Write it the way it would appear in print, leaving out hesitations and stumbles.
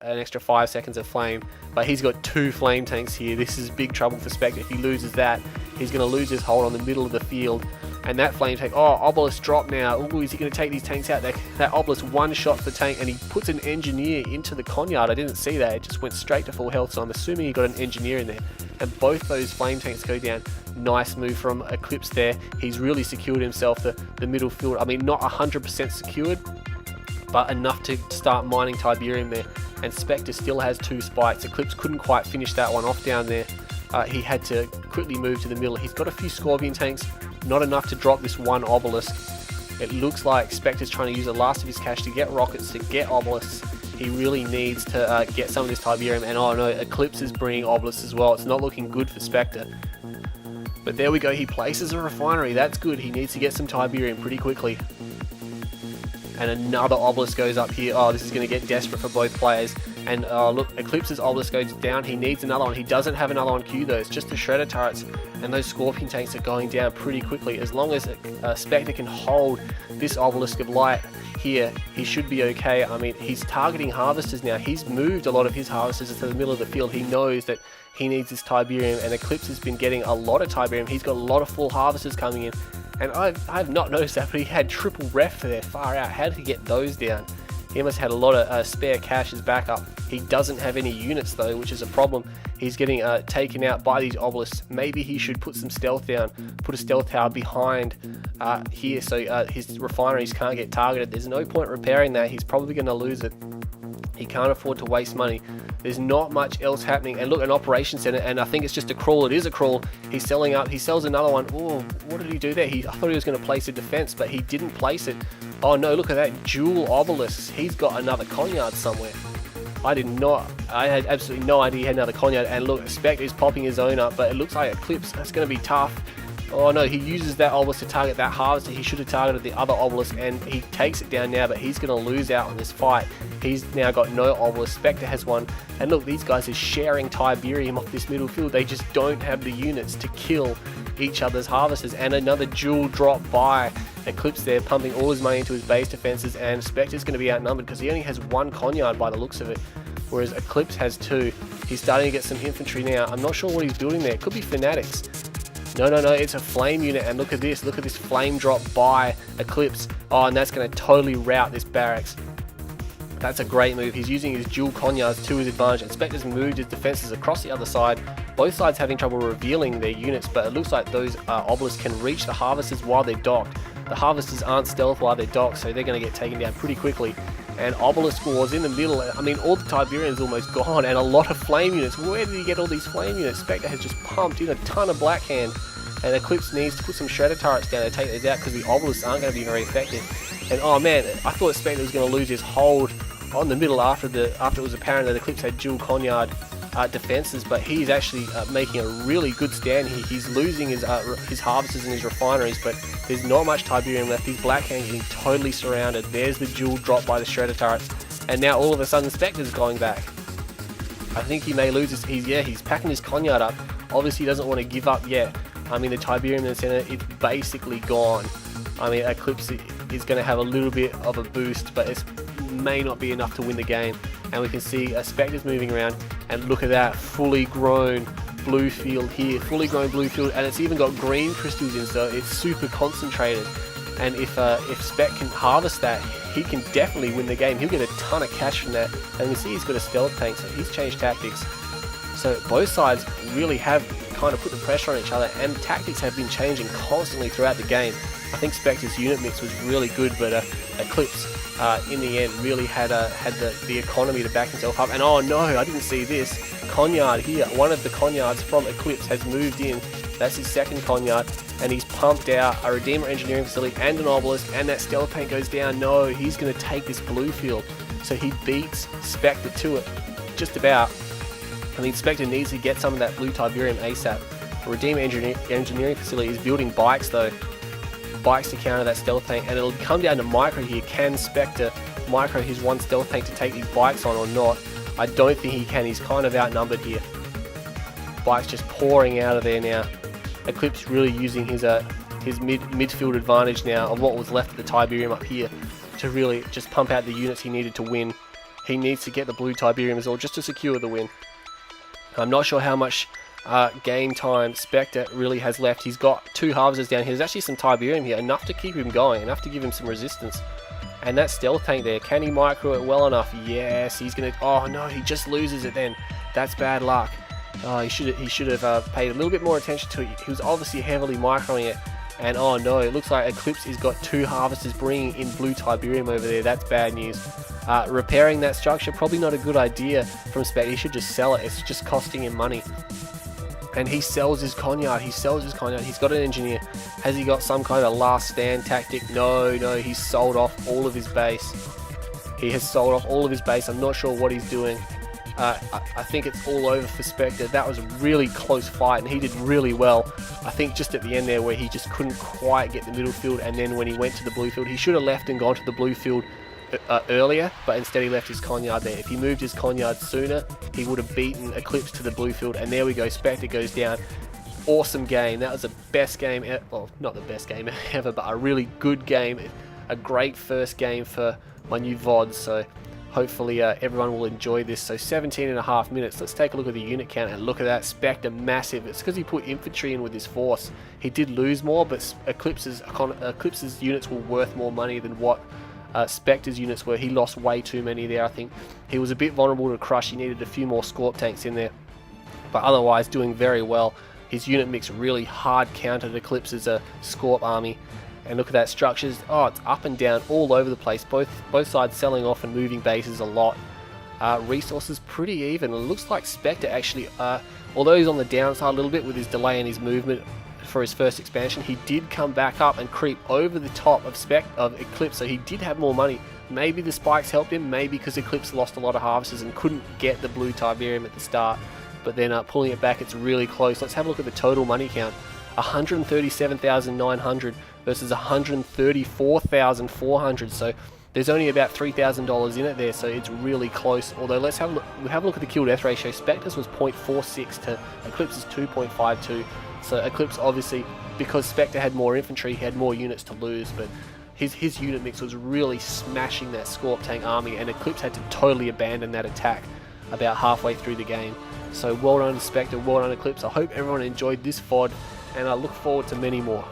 an extra 5 seconds of flame, but he's got 2 flame tanks here. This is big trouble for Spectre. If he loses that, he's going to lose his hold on the middle of the field. And that flame tank, oh, Obelisk drop now. Ooh, is he going to take these tanks out? That Obelisk one-shots the tank, and he puts an engineer into the Conyard. I didn't see that. It just went straight to full health, so I'm assuming he got an engineer in there. And both those flame tanks go down. Nice move from ECLIPSE there. He's really secured himself the middle field. I mean, not 100% secured, but enough to start mining Tiberium there. And Spectre still has 2 spikes. ECLIPSE couldn't quite finish that one off down there. He had to quickly move to the middle. He's got a few Scorpion tanks, not enough to drop this one Obelisk. It looks like Spectre's trying to use the last of his cash to get rockets, to get Obelisks. He really needs to get some of this Tiberium, and oh no, ECLIPSE is bringing Obelisks as well. It's not looking good for Spectre. But there we go, he places a refinery. That's good. He needs to get some Tiberium pretty quickly. And another Obelisk goes up here. Oh, this is going to get desperate for both players. And look, ECLIPSE's Obelisk goes down. He needs another one. He doesn't have another on queue though. It's just the Shredder turrets, and those Scorpion tanks are going down pretty quickly. As long as Spectre can hold this Obelisk of Light here, he should be okay. I mean, he's targeting harvesters now. He's moved a lot of his harvesters to the middle of the field. He knows that he needs this Tiberium, and ECLIPSE has been getting a lot of Tiberium. He's got a lot of full harvesters coming in. And I've not noticed that, but he had triple ref there, far out. How did he get those down? He must have had a lot of spare cash as backup. He doesn't have any units though, which is a problem. He's getting taken out by these Obelisks. Maybe he should put some stealth down, put a stealth tower behind here so his refineries can't get targeted. There's no point repairing that. He's probably going to lose it. He can't afford to waste money. There's not much else happening. And look, an operation center, and I think it's just a crawl. It is a crawl. He's selling up. He sells another one. Oh, what did he do there? I thought he was going to place a defense, but he didn't place it. Oh no, look at that, dual obelisks. He's got another Conyard somewhere. I had absolutely no idea he had another Conyard. And look, Spectre is popping his own up, but it looks like ECLIPSE, that's going to be tough. Oh no, he uses that obelisk to target that harvester. He should have targeted the other obelisk, and he takes it down now, but he's going to lose out on this fight. He's now got no obelisk. Spectre has one. And look, these guys are sharing Tiberium off this middle field. They just don't have the units to kill each other's harvesters. And another dual drop by ECLIPSE there, pumping all his money into his base defenses, and Spectre's going to be outnumbered because he only has 1 Conyard by the looks of it, whereas ECLIPSE has 2. He's starting to get some infantry now. I'm not sure what he's building there. It could be Fanatics. No, it's a flame unit, and look at this flame drop by ECLIPSE. Oh, and that's going to totally rout this barracks. That's a great move. He's using his dual Conyards to his advantage, and Spectre's moved his defenses across the other side. Both sides having trouble revealing their units, but it looks like those obelisks can reach the harvesters while they're docked. The harvesters aren't stealth while they're docked, so they're going to get taken down pretty quickly. And Obelisk Wars in the middle. I mean, all the Tiberium's almost gone, and a lot of flame units. Where did he get all these flame units? Spectre has just pumped in a ton of Blackhand, and ECLIPSE needs to put some Shredder turrets down to take these out because the Obelisks aren't going to be very effective. And oh man, I thought Spectre was going to lose his hold on the middle after it was apparent that ECLIPSE had dual Conyard defenses, but he's actually making a really good stand here. He's losing his harvesters and his refineries, but there's not much Tiberium left. These Blackhand getting totally surrounded. There's the dual drop by the Shredder turrets, and now all of a sudden Spectre's going back. I think he may lose his. He's packing his Conyard up. Obviously, he doesn't want to give up yet. I mean, the Tiberium in the center, it's basically gone. I mean, ECLIPSE is going to have a little bit of a boost, but it may not be enough to win the game. And we can see Spectre's moving around, and look at that, fully grown blue field here, fully grown blue field, and it's even got green crystals in, so it's super concentrated. And if Spec can harvest that, he can definitely win the game. He'll get a ton of cash from that. And you can see he's got a stealth tank, so he's changed tactics. So both sides really have kind of put the pressure on each other, and tactics have been changing constantly throughout the game. I think Spectre's unit mix was really good, but ECLIPSE in the end really had the economy to back himself up. And oh no, I didn't see this. Conyard here, one of the Conyards from ECLIPSE has moved in. That's his second Conyard, and he's pumped out a Redeemer engineering facility and an obelisk, and that stealth tank goes down. No, he's going to take this blue field. So he beats Spectre to it, just about. I mean, Spectre needs to get some of that blue Tiberium ASAP. The Redeemer engineering facility is building bikes though. Bikes to counter that stealth tank, and it'll come down to Micro here. Can Spectre Micro his one stealth tank to take these bikes on or not? I don't think he can. He's kind of outnumbered here. Bikes just pouring out of there now. ECLIPSE really using his midfield advantage now of what was left of the Tiberium up here to really just pump out the units he needed to win. he needs to get the blue Tiberium as well just to secure the win. I'm not sure how much game time Spectre really has left. He's got 2 harvesters down here. There's actually some Tiberium here, enough to keep him going, enough to give him some resistance. And that stealth tank there, can he micro it well enough? Yes, he's gonna. Oh no, he just loses it then. That's bad luck. Oh, he should have paid a little bit more attention to it. He was obviously heavily microing it. And oh no, it looks like Eclipse has got 2 harvesters bringing in blue Tiberium over there. That's bad news. Repairing that structure, probably not a good idea from Spectre. He should just sell it. It's just costing him money. And he sells his Conyard. He's got an engineer. Has he got some kind of last stand tactic? No, he's sold off all of his base. He has sold off all of his base. I'm not sure what he's doing. I think it's all over for Spectre. That was a really close fight, and he did really well. I think just at the end there where he just couldn't quite get the middle field, and then when he went to the blue field, he should have left and gone to the blue field earlier, but instead he left his Conyard there. If he moved his Conyard sooner, he would have beaten Eclipse to the blue field, and there we go, Spectre goes down. Awesome game. That was the best game, well, not the best game ever, but a really good game. A great first game for my new VOD, so hopefully everyone will enjoy this. So 17.5 minutes. Let's take a look at the unit count, and look at that, Spectre massive. It's because he put infantry in with his force. He did lose more, but Eclipse's units were worth more money than what Spectre's units were. He lost way too many there. I think he was a bit vulnerable to crush. He needed a few more Scorp tanks in there, but otherwise doing very well. His unit mix really hard countered Eclipse's Scorp army. And look at that, structures. Oh, it's up and down all over the place. Both sides selling off and moving bases a lot. Resources pretty even. It looks like Spectre actually, although he's on the downside a little bit with his delay in his movement for his first expansion, he did come back up and creep over the top of Eclipse, so he did have more money. Maybe the spikes helped him, maybe because Eclipse lost a lot of harvesters and couldn't get the blue Tiberium at the start. But then pulling it back, it's really close. Let's have a look at the total money count. 137,900 versus 134,400. So there's only about $3,000 in it there, so it's really close. Although let's have a look. We have a look at the kill death ratio. Spectre's was 0.46 to Eclipse's 2.52. So Eclipse, obviously, because Spectre had more infantry, he had more units to lose, but his unit mix was really smashing that Scorp tank army, and Eclipse had to totally abandon that attack about halfway through the game. So well done Spectre, well done Eclipse. I hope everyone enjoyed this VOD, and I look forward to many more.